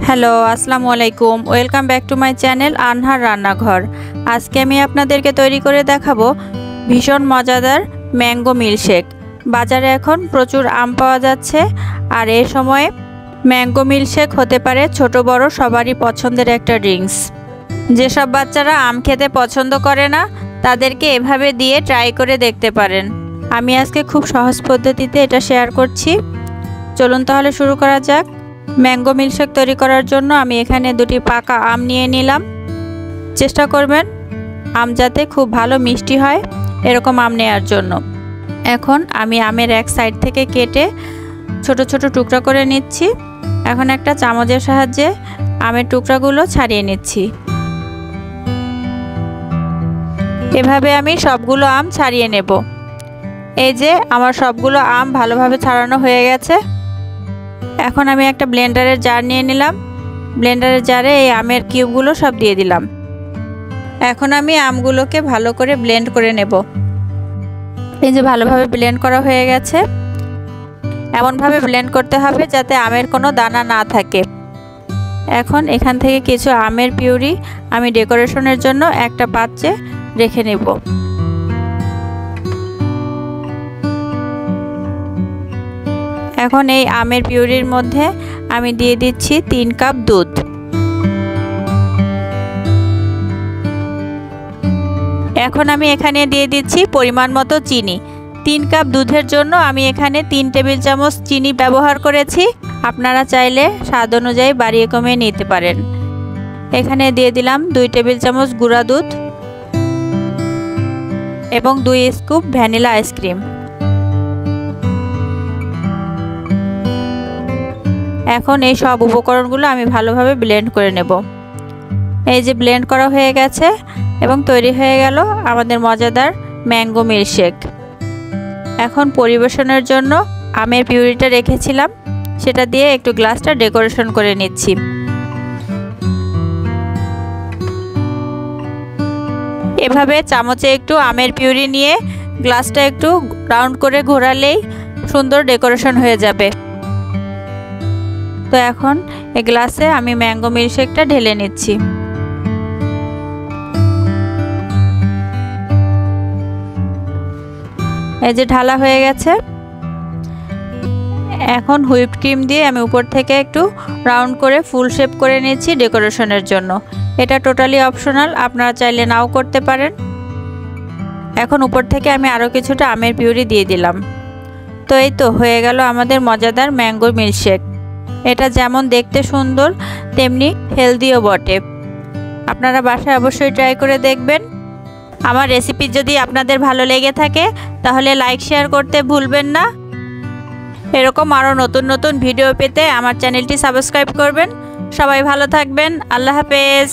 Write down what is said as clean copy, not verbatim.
Hello আসসালামু আলাইকুম, welcome back to my channel আনহার রান্নাঘর। আজকে আমি আপনাদেরকে তৈরি করে দেখাবো ভীষণ মজাদার ম্যাঙ্গো মিল্কশেক। বাজারে এখন প্রচুর আম পাওয়া যাচ্ছে, আর এই সময়ে ম্যাঙ্গো মিল্কশেক হতে পারে ছোট বড় সবারই পছন্দের একটা ড্রিঙ্কস। যেসব বাচ্চারা আম খেতে পছন্দ করে না তাদেরকে এভাবে দিয়ে ট্রাই করে দেখতে পারেন। আমি আজকে খুব সহজ পদ্ধতিতে এটা শেয়ার করছি। চলুন তাহলে শুরু করা যাক। ম্যাঙ্গো মিল্কশেক তৈরি করার জন্য আমি এখানে দুটি পাকা আম নিয়ে নিলাম। চেষ্টা করবেন আম যাতে খুব ভালো মিষ্টি হয় এরকম আম নেওয়ার জন্য। এখন আমি আমের এক সাইড থেকে কেটে ছোট ছোট টুকরা করে নিচ্ছি। এখন একটা চামচের সাহায্যে আমের টুকরাগুলো ছাড়িয়ে নিচ্ছি। এভাবে আমি সবগুলো আম ছাড়িয়ে নেব। এই যে আমার সবগুলো আম ভালোভাবে ছাড়ানো হয়ে গেছে। এখন আমি একটা ব্লেন্ডারের জার নিয়ে নিলাম। ব্লেন্ডারের জারে এই আমের কিউবগুলো সব দিয়ে দিলাম। এখন আমি আমগুলোকে ভালো করে ব্লেন্ড করে নেব। এই যে ভালোভাবে ব্লেন্ড করা হয়ে গেছে। এমনভাবে ব্লেন্ড করতে হবে যাতে আমের কোনো দানা না থাকে। এখন এখান থেকে কিছু আমের পিউরি আমি ডেকোরেশনের জন্য একটা পাত্রে রেখে নেব। এখন এই আমের পিউরির মধ্যে আমি দিয়ে দিচ্ছি 3 কাপ দুধ। এখন আমি এখানে দিয়ে দিচ্ছি পরিমাণ মতো চিনি। 3 কাপ দুধের জন্য আমি এখানে 3 টেবিল চামচ চিনি ব্যবহার করেছি। আপনারা চাইলে স্বাদ অনুযায়ী বাড়িয়ে কমিয়ে নিতে পারেন। এখানে দিয়ে দিলাম 2 টেবিল চামচ গুঁড়া দুধ এবং 2 স্কুপ ভ্যানিলা আইসক্রিম। এখন এই সব উপকরণগুলো আমি ভালোভাবে ব্লেন্ড করে নেব। এই যে ব্লেন্ড করা হয়ে গেছে এবং তৈরি হয়ে গেল আমাদের মজাদার ম্যাঙ্গো মিল্কশেক। এখন পরিবেশনের জন্য আমের পিউরিটা রেখেছিলাম, সেটা দিয়ে একটু গ্লাসটা ডেকোরেশন করে নিচ্ছি। এভাবে চামচে একটু আমের পিউরি নিয়ে গ্লাসটা একটু রাউন্ড করে ঘোরালেই সুন্দর ডেকোরেশন হয়ে যাবে। তো এখন এই গ্লাসে আমি ম্যাঙ্গো মিল্কশেকটা ঢেলে নিচ্ছি। এই যে ঢালা হয়ে গেছে। এখন হুইপড ক্রিম দিয়ে আমি উপর থেকে একটু রাউন্ড করে ফুল শেপ করে নিচ্ছি ডেকোরেশনের জন্য। এটা টোটালি অপশনাল, আপনারা চাইলে নাও করতে পারেন। এখন উপর থেকে আমি আরও কিছুটা আমের পিউরি দিয়ে দিলাম। তো এই তো হয়ে গেল আমাদের মজাদার ম্যাঙ্গো মিল্কশেক। এটা যেমন দেখতে সুন্দর তেমনি হেলদিও বটে। আপনারা বাসায় অবশ্যই ট্রাই করে দেখবেন। আমার রেসিপি যদি আপনাদের ভালো লেগে থাকে তাহলে লাইক শেয়ার করতে ভুলবেন না। এরকম আরও নতুন নতুন ভিডিও পেতে আমার চ্যানেলটি সাবস্ক্রাইব করবেন। সবাই ভালো থাকবেন। আল্লাহ হাফেজ।